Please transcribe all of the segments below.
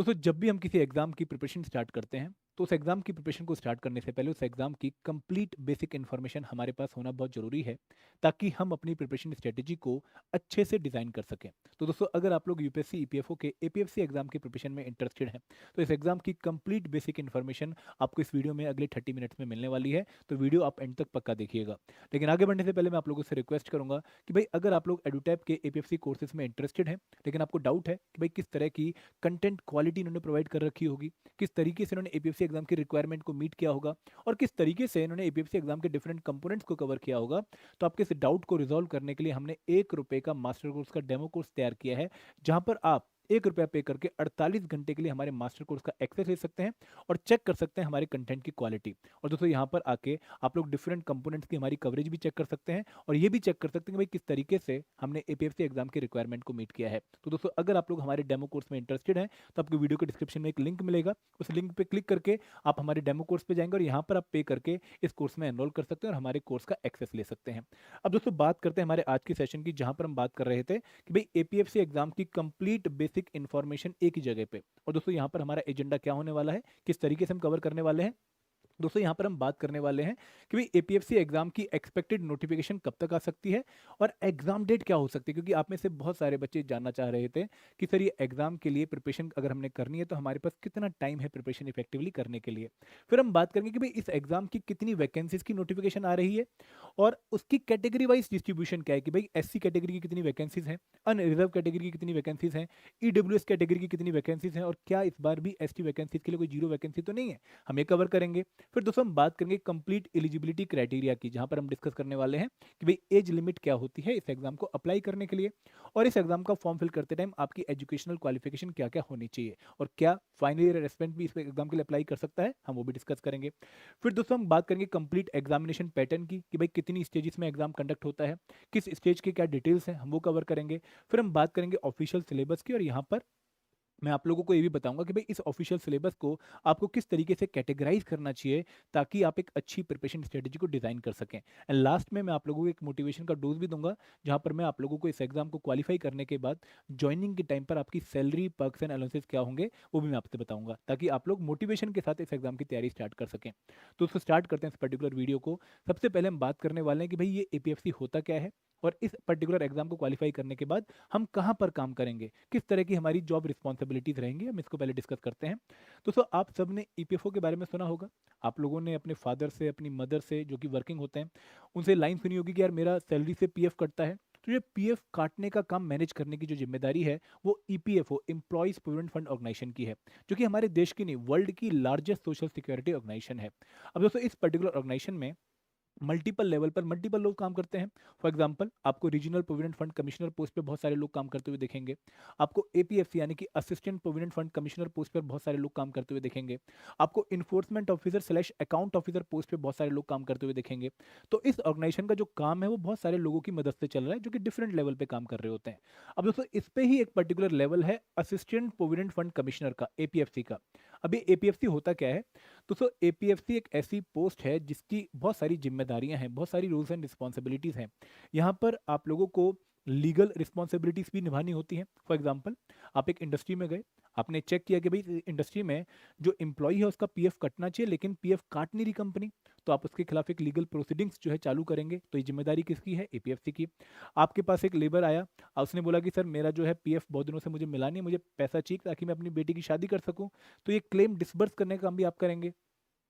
दोस्तों जब भी हम किसी एग्जाम की प्रिपरेशन स्टार्ट करते हैं तो उस एग्जाम की प्रिपरेशन को स्टार्ट करने से पहले उस एग्जाम की कंप्लीट बेसिक इन्फॉर्मेशन हमारे पास होना बहुत जरूरी है ताकि हम अपनी प्रिपरेशन स्ट्रेटेजी को अच्छे से डिजाइन कर सकें। तो दोस्तों अगर आप लोग यूपीएससी ईपीएफओ के एपीएफसी एग्जाम की प्रिपरेशन में इंटरेस्टेड हैं तो इस एग्जाम की कंप्लीट बेसिक इन्फॉर्मेशन आपको इस वीडियो में अगले 30 मिनट्स में मिलने वाली है। तो वीडियो आप एंड तक पक्का देखिएगा। लेकिन आगे बढ़ने से पहले मैं आप लोगों से रिक्वेस्ट करूंगा कि भाई अगर आप लोग एडुटैप के एपीएफसी कोर्सेज में इंटरेस्टेड हैं लेकिन आपको डाउट है कि भाई किस तरह की कंटेंट क्वालिटी इन्होंने प्रोवाइड कर रखी होगी, किस तरीके से इन्होंने एपीएफसी एग्जाम की रिक्वायरमेंट को मीट किया होगा और किस तरीके से इन्होंने एपीएफसी एग्जाम के डिफरेंट कंपोनेंट्स को कवर किया होगा, तो आपके इस डाउट को रिजॉल्व करने के लिए हमने ₹1 का मास्टर कोर्स का डेमो कोर्स तैयार किया है जहां पर आप ₹1 पे करके 48 घंटे के लिए हमारे मास्टर कोर्स का एक्सेस ले सकते हैं और चेक कर सकते हैं हमारे कंटेंट की क्वालिटी। और दोस्तों यहाँ पर आके आप लोग डिफरेंट कंपोनेंट्स की हमारी कवरेज भी चेक कर सकते हैं और ये भी चेक कर सकते हैं कि भाई किस तरीके से हमने एपीएफसी एग्जाम की रिक्वायरमेंट को मीट किया है। तो दोस्तों अगर आप लोग हमारे डेमो कोर्स में इंटरेस्टेड हैं तो आपको वीडियो के डिस्क्रिप्शन में एक लिंक मिलेगा, उस लिंक पे क्लिक करके आप हमारे डेमो कोर्स पे जाएंगे और यहाँ पर आप पे करके इस कोर्स में एनरोल कर सकते हैं और हमारे कोर्स का एक्सेस ले सकते हैं। अब दोस्तों बात करते हैं हमारे आज की सेशन की, जहां पर हम बात कर रहे थे कि भाई एपीएफसी एग्जाम की कंप्लीट बेसिक इन्फॉर्मेशन एक ही जगह पे। और दोस्तों यहाँ पर हमारा एजेंडा क्या होने वाला है, किस तरीके से हम कवर करने वाले हैं। दोस्तों यहाँ पर हम बात करने वाले हैं कि भाई एपीएफसी एग्जाम की एक्सपेक्टेड नोटिफिकेशन कब तक आ सकती है और एग्जाम डेट क्या हो सकती है, क्योंकि आप में से बहुत सारे बच्चे जानना चाह रहे थे कि सर ये एग्जाम के लिए प्रिपरेशन अगर हमने करनी है तो हमारे पास कितना टाइम है प्रिपरेशन इफेक्टिवली करने के लिए। फिर हम बात करेंगे कि भाई इस एग्जाम की कितनी वैकेंसीज की नोटिफिकेशन आ रही है और उसकी कैटेगरी वाइज डिस्ट्रीब्यूशन क्या है कि भाई एससी कैटेगरी की कितनी वैकेंसीज हैं, अनरिजर्व कैटेगरी की कितनी वैकेंसीज हैं, ईडब्ल्यूएस कैटेगरी की कितनी वैकेंसीज हैं और क्या इस बार भी एसटी वैकेंसीज के लिए कोई जीरो वैकेंसी तो नहीं है, हम ये कवर करेंगे। फिर दोस्तों हम बात करेंगे कंप्लीट एलिजिबिलिटी क्राइटेरिया की, जहां पर हम डिस्कस करने वाले हैं कि भाई एज लिमिट क्या होती है इस एग्जाम को अप्लाई करने के लिए और इस एग्जाम का फॉर्म फिल करते टाइम आपकी एजुकेशनल क्वालिफिकेशन क्या क्या होनी चाहिए और क्या फाइनल ईयर रेस्पिडेंट भी इस एग्जाम के लिए अप्लाई कर सकता है, हम वो भी डिस्कस करेंगे। फिर दोस्तों हम बात करेंगे कंप्लीट एग्जामिनेशन पैटर्न की कि भाई कितनी स्टेजेस में एग्जाम कंडक्ट होता है, किस स्टेज के क्या डिटेल्स हैं, हम वो कवर करेंगे। फिर हम बात करेंगे ऑफिशियल सिलेबस की और यहाँ पर मैं आप लोगों को ये भी बताऊंगा कि भाई इस ऑफिशियल सिलेबस को आपको किस तरीके से कैटेगराइज करना चाहिए ताकि आप एक अच्छी प्रिपरेशन स्ट्रेटेजी को डिजाइन कर सकें। एंड लास्ट में मैं आप लोगों को एक मोटिवेशन का डोज भी दूंगा जहां पर मैं आप लोगों को इस एग्जाम को क्वालिफाई करने के बाद ज्वाइनिंग के टाइम पर आपकी सैलरी पर्क्स एंड अलाउंसेस क्या होंगे वो भी मैं आपसे बताऊंगा ताकि आप लोग मोटिवेशन के साथ इस एग्जाम की तैयारी स्टार्ट कर सकें। तो उसको स्टार्ट करते हैं इस पर्टिकुलर वीडियो को। सबसे पहले हम बात करने वाले हैं कि भाई ये एपीएफसी होता क्या है और इस पर्टिकुलर एग्जाम को क्वालिफाई करने के बाद हम कहाँ पर काम करेंगे, किस तरह की हमारी जॉब रिस्पॉन्सिबिलिटीज रहेंगी, हम इसको पहले डिस्कस करते हैं। दोस्तों आप सब ने ईपीएफओ के बारे में सुना होगा, आप लोगों ने अपने फादर से अपनी मदर से जो कि वर्किंग होते हैं उनसे लाइन सुनी होगी कि यार मेरा सैलरी से पीएफ कटता है। तो ये पीएफ काटने का काम मैनेज करने की जो जिम्मेदारी है वो EPFO employees provident fund organisation की है, जो कि हमारे देश की नहीं वर्ल्ड की लार्जेस्ट सोशल सिक्योरिटी ऑर्गेनाइजेशन है। अब दोस्तों इस पर्टिकुलर ऑर्गेनाइजेशन में मल्टीपल लेवल पर मल्टीपल लोग काम करते हैं। फॉर एग्जांपल आपको regional provident fund commissioner post पे बहुत सारे लोग काम करते हुए देखेंगे, आपको एपीएफसी यानी कि assistant provident fund commissioner post पर बहुत सारे लोग काम करते हुए देखेंगे, आपको enforcement officer slash account officer post पे बहुत सारे लोग काम करते हुए देखेंगे। तो इस ऑर्गेनाइजेशन का जो काम है वो बहुत सारे लोगों की मदद से चल रहा है जो कि डिफरेंट लेवल पे काम कर रहे होते हैं। अब दोस्तों इस पे ही एक पर्टिकुलर लेवल है असिस्टेंट प्रोविडेंट फंड कमिश्नर का, एपीएफसी का। अभी एपीएफसी होता क्या है, दोस्तों एपीएफसी एक ऐसी पोस्ट है जिसकी बहुत सारी जिम्मेदारियां हैं, बहुत सारी रूल्स एंड रिस्पॉन्सिबिलिटीज हैं। यहाँ पर आप लोगों को लीगल रिस्पॉन्सिबिलिटीज भी निभानी होती हैं। फॉर एग्जाम्पल आप एक इंडस्ट्री में गए, आपने चेक किया कि भाई इंडस्ट्री में जो एम्प्लॉय है उसका पीएफ कटना चाहिए लेकिन पीएफ काट नहीं रही कंपनी, तो आप उसके खिलाफ एक लीगल प्रोसीडिंग्स जो है चालू करेंगे। तो ये जिम्मेदारी किसकी है, एपीएफसी की। आपके पास एक लेबर आया और उसने बोला कि सर मेरा जो है पीएफ बहुत दिनों से मुझे मिला नहीं, मुझे पैसा चाहिए ताकि मैं अपनी बेटी की शादी कर सकूं, तो ये क्लेम डिसबर्स करने का काम भी आप करेंगे।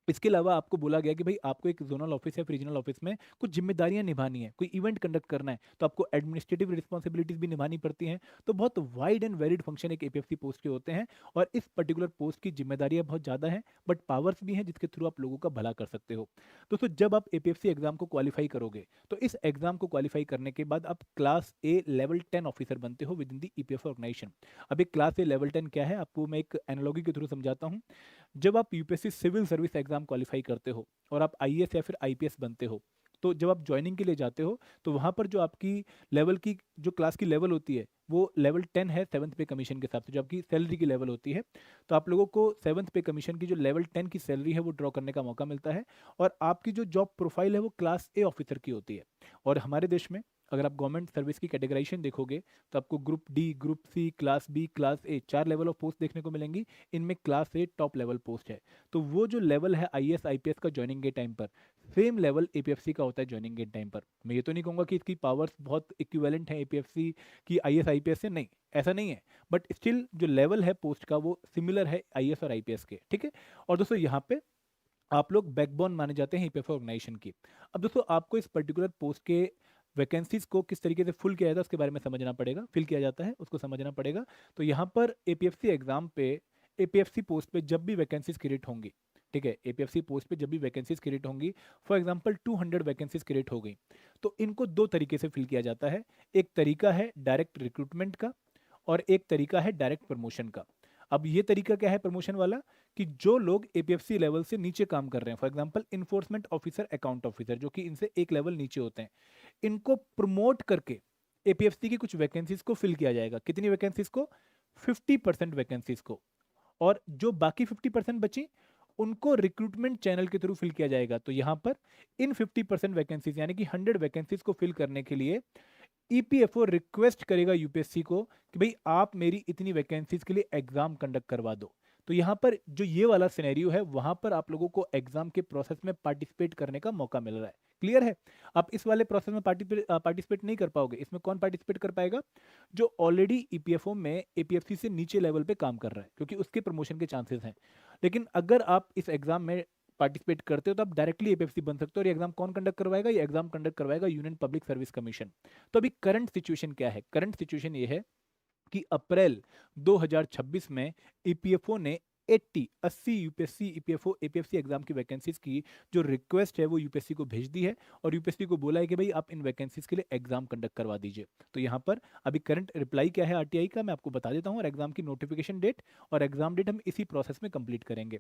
इसके अलावा आपको बोला गया कि भाई आपको एक जोनल ऑफिस या रीजनल ऑफिस में कुछ जिम्मेदारियां निभानी है, कोई इवेंट कंडक्ट करना है, तो आपको एडमिनिस्ट्रेटिव रिस्पॉन्सिबिलिटीज भी निभानी पड़ती हैं। तो बहुत वाइड एंड वेरिड फंक्शन एक एपीएफसी पोस्ट के होते हैं और इस पर्टिकुलर पोस्ट की जिम्मेदारियां बहुत ज़्यादा हैं बट पावर्स भी हैं जिसके थ्रू आप लोगों का भला कर सकते हो। दोस्तों जब आप एपीएफसी एग्जाम को क्वालिफाई करोगे तो इस एग्जाम को क्वालिफाई करने के बाद आप क्लास ए लेवल 10 ऑफिसर बनते हो within the EPF organisation. अब एक क्लास ए लेवल 10 क्या है आपको मैं एक एनालॉजी के थ्रू समझाता हूँ। जब आप UPSC civil service exam qualify करते हो और आप आईएएस या फिर आईपीएस बनते हो, तो जब आप ज्वाइनिंग के लिए जाते हो तो वहाँ पर जो आपकी लेवल की जो क्लास की लेवल होती है वो लेवल 10 है सेवन्थ पे कमीशन के हिसाब से जो आपकी सैलरी की लेवल होती है। तो आप लोगों को सेवन्थ पे कमीशन की जो लेवल 10 की सैलरी है वो ड्रॉ करने का मौका मिलता है और आपकी जो जॉब प्रोफाइल है वो क्लास ए ऑफिसर की होती है। और हमारे देश में अगर आप गवर्नमेंट सर्विस की कैटेगराइजेशन देखोगे तो आपको group D, group C, class B, class A, 4 level of post देखने को मिलेंगी। इनमें class A top level post है। तो वो जो लेवल है आईएएस आईपीएस का ज्वाइनिंग के टाइम पर, सेम लेवल एपीएफसी का होता है ज्वाइनिंग के टाइम पर। मैं ये तो नहीं कहूँगा कि इसकी पावर्स बहुत इक्विवेलेंट है एपीएफसी की आईएएस आईपीएस से, नहीं, ऐसा नहीं है, बट स्टिल जो लेवल है पोस्ट का वो सिमिलर है आईएएस और आईपीएस के, ठीक है। और दोस्तों यहाँ पे आप लोग बैकबोन माने जाते हैं ईपीएफओ ऑर्गेनाइजेशन की। अब दोस्तों आपको इस पर्टिकुलर पोस्ट के वैकेंसीज को किस तरीके से फुल किया जाता है उसके बारे में समझना पड़ेगा, फिल किया जाता है उसको समझना पड़ेगा। तो यहाँ पर एपीएफसी एग्जाम पे, एपीएफसी पोस्ट पे जब भी वैकेंसीज क्रिएट होंगी, ठीक है, एपीएफसी पोस्ट पे जब भी वैकेंसीज क्रिएट होंगी, फॉर एग्जांपल 200 वैकेंसीज क्रिएट हो गई, तो इनको दो तरीके से फिल किया जाता है। एक तरीका है डायरेक्ट रिक्रूटमेंट का और एक तरीका है डायरेक्ट प्रमोशन का। अब ये तरीका क्या है प्रमोशन वाला, कि जो लोग एपीएफसी लेवल से नीचे काम कर रहे हैं, for example enforcement officer, account officer, जो कि इनसे एक लेवल नीचे होते हैं, इनको प्रमोट करके एपीएफसी की कुछ वैकेंसीज को फिल किया जाएगा। कितनी वैकेंसीज को? 50% वैकेंसीज को। और जो बाकी 50% बची उनको रिक्रूटमेंट चैनल के थ्रू फिल किया जाएगा। तो यहां पर इन 50% वैकेंसीज यानी कि 100 वैकेंसीज को फिल करने के लिए ईपीएफओ रिक्वेस्ट करेगा यूपीएससी को कि भाई आप मेरी इतनी वैकेंसीज के लिए एग्जाम कंडक्ट करवा दो। तो यहाँ पर जो ये वाला सिनेरियो है वहां पर आप लोगों को एग्जाम के प्रोसेस में पार्टिसिपेट करने का मौका मिल रहा है। क्लियर है? आप इस वाले प्रोसेस में पार्टिसिपेट नहीं कर पाओगे। इसमें कौन पार्टिसिपेट कर पाएगा? जो ऑलरेडी ईपीएफओ में एपीएफसी से नीचे लेवल पे काम कर रहा है, क्योंकि उसके प्रमोशन के चांसेस हैं। लेकिन अगर आप इस एग्जाम में पार्टिसिपेट करते हो तो आप डायरेक्टली एपीएफसी बन सकते हो। और ये एग्जाम कौन कंडक्ट करवाएगा? ये एग्जाम कंडक्ट करवाएगा यूनियन पब्लिक सर्विस कमीशन। तो अभी करंट सिचुएशन क्या है? करंट सिचुएशन ये है कि अप्रैल 2026 में ईपीएफओ ने 80 यूपीएससी ईपीएफओ एपीएफसी एग्जाम की वैकेंसीज की जो रिक्वेस्ट है वो यूपीएससी को भेज दी है और यूपीएससी को बोला है कि भाई आप इन वैकेंसीज के लिए एग्जाम कंडक्ट करवा दीजिए। तो यहाँ पर अभी करंट रिप्लाई क्या है आरटीआई का मैं आपको बता देता हूँ, और एग्जाम की नोटिफिकेशन डेट और एग्जाम डेट हम इसी प्रोसेस में कंप्लीट करेंगे।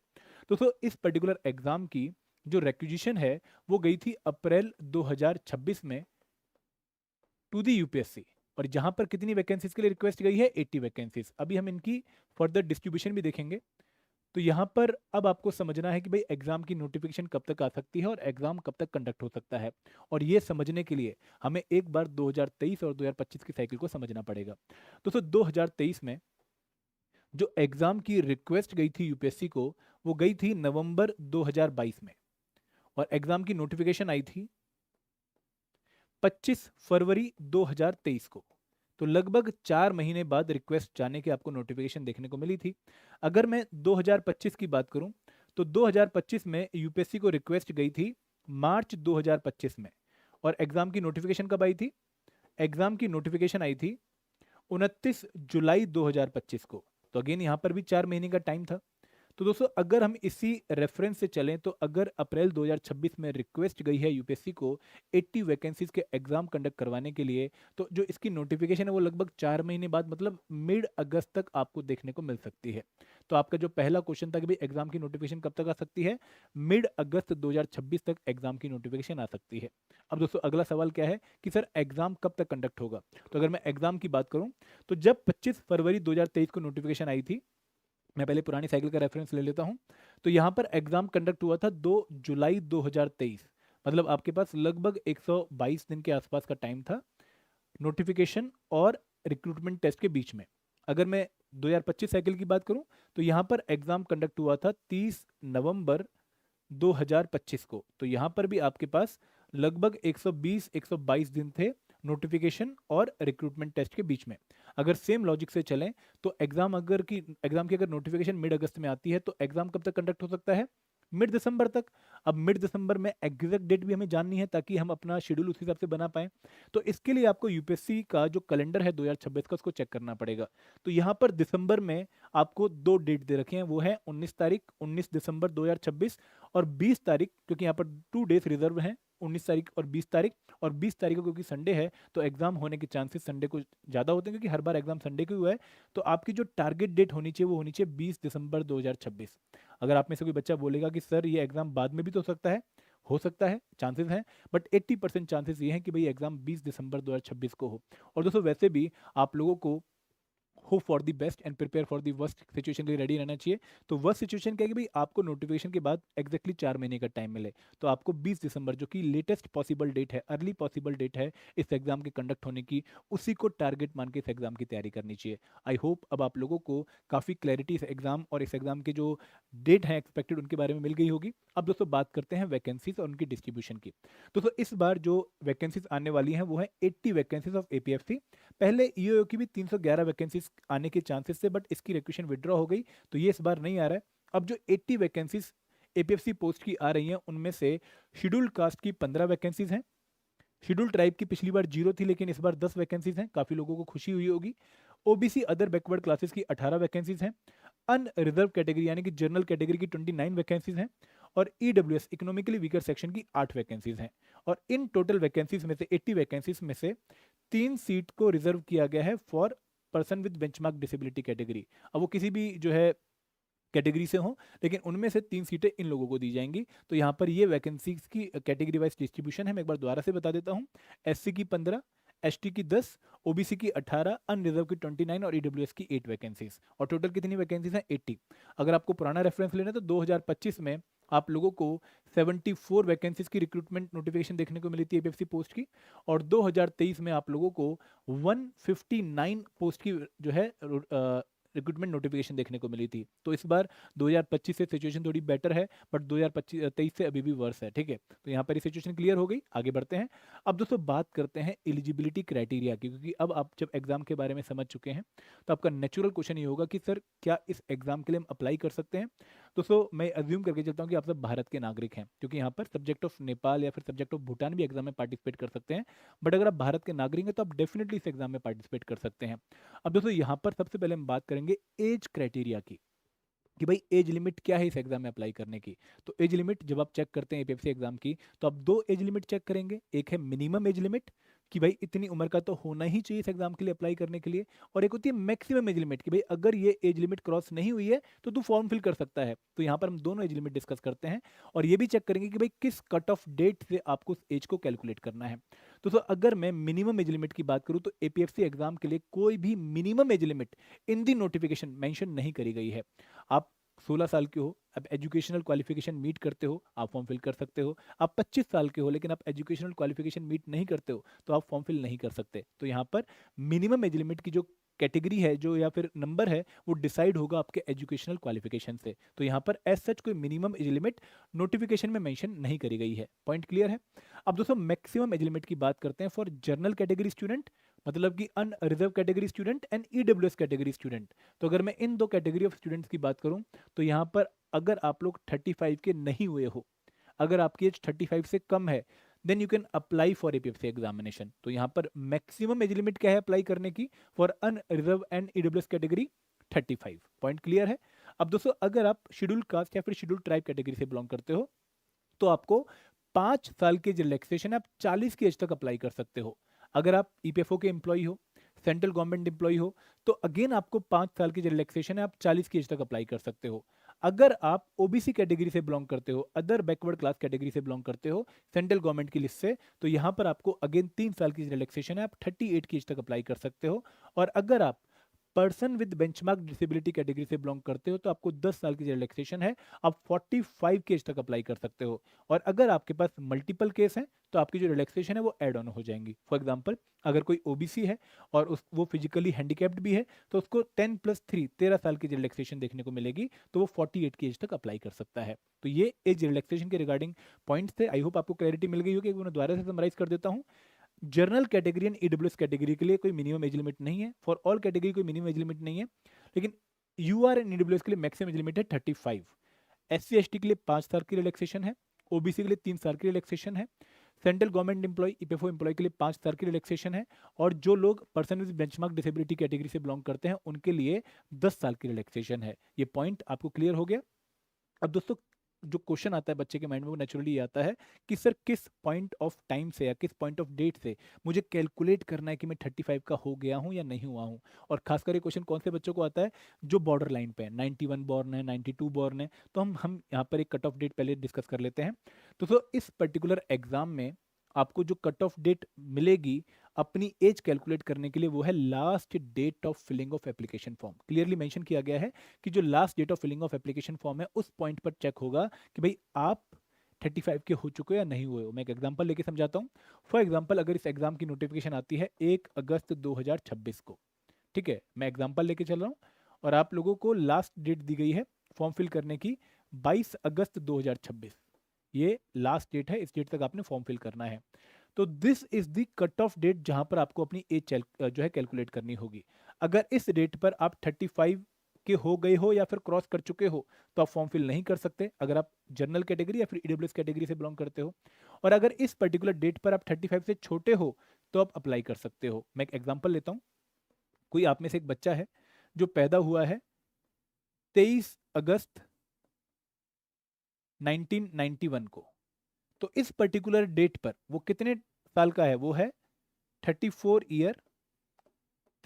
दोस्तों इस पर्टिकुलर एग्जाम की जो रिक्विजिशन है वो गई थी अप्रैल 2026 में टू दी यूपीएससी, और जहां पर कितनी वैकेंसीज के लिए रिक्वेस्ट गई है? 80 वैकेंसीज। अभी हम इनकी फर्दर डिस्ट्रीब्यूशन भी देखेंगे। तो यहाँ पर अब आपको समझना है कि भाई एग्जाम की नोटिफिकेशन कब तक आ सकती है और एग्जाम कब तक कंडक्ट हो सकता है। और ये समझने के लिए हमें एक बार 2023 और 2025 की साइकिल को समझना पड़ेगा। दोस्तों 2023 में जो एग्जाम की रिक्वेस्ट गई थी यूपीएससी को वो गई थी नवंबर 2022 में, और एग्जाम की नोटिफिकेशन आई थी 25 फरवरी 2023 को। तो लगभग 4 महीने बाद रिक्वेस्ट जाने की आपको नोटिफिकेशन देखने को मिली थी। अगर मैं 2025 की बात करूं तो 2025 में यूपीएससी को रिक्वेस्ट गई थी मार्च 2025 में, और एग्जाम की नोटिफिकेशन कब आई थी? एग्जाम की नोटिफिकेशन आई थी 29 जुलाई 2025 को। तो अगेन यहाँ पर भी 4 महीने का टाइम था। तो दोस्तों अगर हम इसी रेफरेंस से चलें तो अगर अप्रैल 2026 में रिक्वेस्ट गई है यूपीएससी को 80 वैकेंसीज के एग्जाम कंडक्ट करवाने के लिए, तो जो इसकी नोटिफिकेशन है वो लगभग 4 महीने बाद मतलब मिड अगस्त तक आपको देखने को मिल सकती है। तो आपका जो पहला क्वेश्चन था कि भाई एग्जाम की नोटिफिकेशन कब तक आ सकती है, मिड अगस्त 2026 तक एग्जाम की नोटिफिकेशन आ सकती है। अब दोस्तों अगला सवाल क्या है कि सर एग्जाम कब तक कंडक्ट होगा। तो अगर मैं एग्जाम की बात करूं तो जब 25 फरवरी 2023 को नोटिफिकेशन आई थी, मैं पहले पुरानी साइकिल का रेफरेंस ले लेता हूं, तो यहां पर एग्जाम कंडक्ट हुआ था 2 जुलाई 2023। मतलब आपके पास लगभग 122 दिन के आसपास का टाइम था नोटिफिकेशन और रिक्रूटमेंट टेस्ट के बीच में। अगर मैं 2025 साइकिल की बात करूं तो यहां पर एग्जाम कंडक्ट हुआ था 30 नवंबर 2025 को। तो यहां पर भी आपके पास लगभग 120-122 दिन थे नोटिफिकेशन और रिक्रूटमेंट टेस्ट के बीच में। अगर सेम लॉजिक से चलें तो एग्जाम की अगर नोटिफिकेशन मिड अगस्त में आती है तो एग्जाम कब तक कंडक्ट हो सकता है? मिड दिसंबर तक। अब मिड दिसंबर में एग्जैक्ट डेट भी हमें जाननी है ताकि हम अपना शेड्यूल उस हिसाब से बना पाए। तो इसके लिए आपको यूपीएससी का जो कैलेंडर है 2026 का उसको चेक करना पड़ेगा। तो यहाँ पर दिसंबर में आपको दो डेट दे रखे हैं, वो है 19 तारीख 19 दिसंबर 2026 और 20 तारीख, क्योंकि यहाँ पर 2 डेज रिजर्व हैं, 19 तारीख और 20 तारीख। और 20 तारीख को क्योंकि संडे है तो एग्जाम होने के चांसेस संडे को ज़्यादा होते हैं, क्योंकि हर बार एग्जाम संडे को हुआ है। तो आपकी जो टारगेट डेट होनी चाहिए वो होनी चाहिए 20 दिसंबर 2026। अगर आप में से कोई बच्चा बोलेगा कि सर ये एग्जाम बाद में भी तो हो सकता है, चांसेस हैं, बट 80% चांसेस ये हैं कि भाई एग्जाम 20 दिसंबर 2026 को हो। और दोस्तों वैसे भी आप लोगों को hope for the best and prepare for the worst situation के लिए रेडी रहना चाहिए। तो वर्स्ट सिचुएशन क्या है कि भाई आपको नोटिफिकेशन के बाद एग्जैक्टली 4 महीने का टाइम मिले, तो आपको 20 दिसंबर, जो कि लेटेस्ट पॉसिबल डेट है, अर्ली पॉसिबल डेट है इस एग्जाम के कंडक्ट होने की, उसी को टारगेट मान के इस एग्जाम की तैयारी करनी चाहिए। आई होप अब आप लोगों को काफ़ी क्लैरिटी इस एग्जाम और इस एग्जाम के जो डेट है एक्सपेक्टेड उनके बारे में मिल गई होगी। अब दोस्तों बात करते हैं वैकेंसीज और उनकी डिस्ट्रीब्यूशन की। दोस्तों इस बार जो वैकेंसीज आने वाली हैं वो है 80 वैकेंसीज ऑफ एपीएफसी। पहले ईओ की भी 311 वैकेंसीज आने के चांसेस थे, बट इसकी रिक्वेशन विड्रॉ हो गई, तो ये इस बार नहीं आ रहा है। अब जो 80 वैकेंसीज एपीएफसी पोस्ट की आ रही हैं उनमें से शेड्यूल्ड कास्ट की 15 वैकेंसीज हैं। शेड्यूल ट्राइब की पिछली बार 0 थी, लेकिन इस बार 10 वैकेंसीज हैं, काफी लोगों को खुशी हुई होगी। ओबीसी अदर बैकवर्ड क्लासेस की 18 वैकेंसीज हैं। अनरिजर्व कैटेगरी यानी कि जनरल कैटेगरी की 29 वैकेंसीज हैं। और ईडब्ल्यूएस इकोनॉमिकली वीकर सेक्शन की 8 वैकेंसीज हैं। और इन टोटल वैकेंसीज में से 80 वैकेंसीज में से 3 सीट को रिजर्व किया गया है for person with benchmark disability category. अब वो किसी भी जो है कैटेगरी से हों, लेकिन उनमें से 3 सीटें इन लोगों को दी जाएंगी। तो यहाँ पर ये वैकेंसीज की कैटेगरी वाइज डिस्ट्रीब्यूशन है। मैं एक बार दोबारा से बता देता हूँ। एससी की 15, एसटी की 10, ओबीसी की 18, अनरिजर्व की 29 और ईडब्ल्यूएस की 8 वैकेंसीज। और टोटल कितनी वैकेंसीज हैं? 80। अगर आपको पुराना रेफरेंस लेना है तो 2025 में आप लोगों को 74 वैकेंसीज की रिक्रूटमेंट नोटिफिकेशन देखने को मिली थी एपीएफसी पोस्ट की। और 2023 में आप लोगों को 159 पोस्ट की जो है रिक्रूटमेंट नोटिफिकेशन देखने को मिली थी। तो इस बार 2025 से सिचुएशन थोड़ी बेटर है, बट 2023 से अभी भी वर्स है। ठीक है, तो यहाँ पर ये सिचुएशन क्लियर हो गई। आगे बढ़ते हैं। अब दोस्तों बात करते हैं एलिजिबिलिटी क्राइटेरिया की, क्योंकि अब आप जब एग्जाम के बारे में समझ चुके हैं तो आपका नेचुरल क्वेश्चन ये होगा कि सर क्या इस एग्जाम के लिए हम अप्लाई कर सकते हैं। दोस्तों मैं अज्यूम करके चलता हूँ कि आप सब भारत के नागरिक हैं, क्योंकि यहाँ पर सब्जेक्ट ऑफ नेपाल या फिर सब्जेक्ट ऑफ भूटान भी एग्जाम में पार्टिसिपेट कर सकते हैं। बट अगर आप भारत के नागरिक हैं तो आप डेफिनेटली इस एग्जाम में पार्टिसिपेट कर सकते हैं। अब दोस्तों यहाँ पर सबसे पहले हम बात करेंगे एज क्राइटेरिया की, कि भाई एज लिमिट क्या है इस एग्जाम में अप्लाई करने की। तो एज लिमिट जब आप चेक करते हैं एपीएफसी एग्जाम की, तो आप 2 एज लिमिट चेक करेंगे। एक है मिनिमम एज लिमिट, कि भाई इतनी उम्र का तो होना ही चाहिए इस एग्जाम के लिए अप्लाई करने के लिए। और एक होती है मैक्सिमम एज लिमिट, कि भाई अगर ये एज लिमिट क्रॉस नहीं हुई है तो तू फॉर्म फिल कर सकता है। तो यहाँ पर हम दोनों एज लिमिट डिस्कस करते हैं। और ये भी चेक करेंगे कि भाई किस कट ऑफ डेट से आपको उस एज को कैलकुलेट करना है। तो अगर मैं मिनिमम एज लिमिट की बात करूं तो एपीएफसी एग्जाम के लिए कोई भी minimum age limit in the notification mention नहीं करी गई है। आप 16 साल के हो, आप एजुकेशनल क्वालिफिकेशन मीट करते हो, आप फॉर्म फिल कर सकते हो। आप 25 साल के हो लेकिन आप एजुकेशनल क्वालिफिकेशन मीट नहीं करते हो तो आप फॉर्म फिल नहीं कर सकते। तो यहाँ पर मिनिमम एज लिमिट की जो कैटेगरी है, जो या फिर नंबर है, वो डिसाइड होगा आपके एजुकेशनल क्वालिफिकेशन से। तो यहाँ पर एज सच कोई मिनिमम एज लिमिट नोटिफिकेशन में मेंशन नहीं करी गई है। पॉइंट क्लियर है। अब दोस्तों मैक्सिमम एज लिमिट की बात करते हैं फॉर जनरल कैटेगरी स्टूडेंट, मतलब कि unreserved category student and EWS category student. तो अगर मैं इन दो कैटेगरी ऑफ स्टूडेंट्स की बात करूं तो यहाँ पर अगर आप लोग 35 के नहीं हुए हो, अगर आपकी एज 35 से कम है, then you can apply for APFC examination. तो यहाँ पर मैक्सिमम एज लिमिट क्या है अप्लाई करने की for unreserved and EWS category? 35। Point clear है। अब दोस्तों अगर आप शेड्यूल कास्ट या फिर शेड्यूल ट्राइब कैटेगरी से बिलोंग करते हो तो आपको 5 साल के जो रिलैक्सेशन है आप 40 की एज तक अप्लाई कर सकते हो। अगर आप ईपीएफओ के एम्प्लॉय हो, सेंट्रल गवर्नमेंट एम्प्लॉय हो, तो अगेन आपको 5 साल की जो रिलैक्सेशन है आप 40 की एज तक अप्लाई कर सकते हो। अगर आप ओबीसी कैटेगरी से बिलोंग करते हो, अदर बैकवर्ड क्लास कैटेगरी से बिलोंग करते हो सेंट्रल गवर्नमेंट की लिस्ट से, तो यहाँ पर आपको अगेन 3 साल की रिलैक्सेशन है, आप 38 की एज तक अप्लाई कर सकते हो। और अगर आप person with benchmark disability category से बिलोंग करते हो तो आपको 10 साल की रिलैक्सेशन है, आप 45 के एज तक अप्लाई कर सकते हो। और अगर आपके पास मल्टीपल केस हैं तो आपकी जो रिलैक्सेशन है वो ऐड ऑन हो जाएंगी। फॉर एग्जांपल अगर कोई ओबीसी है और वो फिजिकली हैंडीकैप्ड भी है तो उसको 10+3 13 साल की रिलैक्सेशन देखने को मिलेगी, तो वो 48 की एज तक अप्लाई कर सकता है। तो ये एज रिलैक्सेशन के रिगार्डिंग पॉइंट्स थे। आई होप आपको क्लैरिटी मिल गई होगी। एक बार मैं दोबारा से समराइज कर देता हूँ। General category and EWS category के लिए कोई मिनिमम एज लिमिट नहीं है, फॉर ऑल कैटेगरी कोई मिनिमम एज लिमिट नहीं है, लेकिन यूआर एंड ईडब्ल्यूएस के लिए मैक्सिमम एज लिमिट है 35। एससी एसटी के लिए 5 साल की रिलैक्सेशन है, ओबीसी के लिए 3 साल की रिलैक्सेशन है, central government employee EPFO employee के लिए 5 साल की रिलैक्सेशन है, और जो लोग person with benchmark disability category से बिलोंग करते हैं उनके लिए 10 साल की रिलैक्सेशन है। ये पॉइंट आपको क्लियर हो गया। अब दोस्तों जो क्वेश्चन आता है बच्चे के माइंड में वो नेचुरली आता है कि सर किस पॉइंट ऑफ टाइम से या किस पॉइंट ऑफ डेट से मुझे कैलकुलेट करना है कि मैं 35 का हो गया हूं या नहीं हुआ हूं। और खासकर ये क्वेश्चन कौन से बच्चों को आता है? जो बॉर्डर लाइन पे है, 91 बॉर्न है, 92 बॉर्न है। तो हम यहाँ पर एक कट ऑफ डेट पहले डिस्कस कर लेते हैं। तो इस पर्टिकुलर एग्जाम में आपको जो कट ऑफ डेट मिलेगी अपनी एज कैलकुलेट करने के लिए, वो है last date of filling of application form. Clearly mention किया गया है कि जो last date of filling of application form है उस पॉइंट पर चेक होगा कि भाई आप 35 के हो चुके हो या नहीं हुए हो। मैं एक एग्जांपल लेके समझाता हूँ। फॉर एग्जांपल, अगर इस एग्जाम की नोटिफिकेशन आती है 1 अगस्त 2026 को, ठीक है, मैं एग्जांपल लेके चल रहा हूँ, और आप लोगों को लास्ट डेट दी गई है फॉर्म फिल करने की 22 अगस्त 2026, ये लास्ट डेट है, इस डेट तक आपने फॉर्म फिल करना है। तो this is the cut off date जहां पर आपको अपनी एज जो है कैलकुलेट करनी होगी। अगर इस डेट पर आप 35 के हो गए हो या फिर क्रॉस कर चुके हो तो आप फॉर्म फिल नहीं कर सकते, अगर आप जनरल कैटेगरी या फिर ईडब्ल्यूएस कैटेगरी से बिलोंग करते हो। और अगर इस पर्टिकुलर डेट पर आप 35 से छोटे हो तो आप अप्लाई कर सकते हो। मैं एक एग्जांपल लेता हूँ। कोई आप में से एक बच्चा है जो पैदा हुआ है 23 अगस्त 1991 को, तो इस पर्टिकुलर डेट पर वो कितने साल का है? वो है 34 ईयर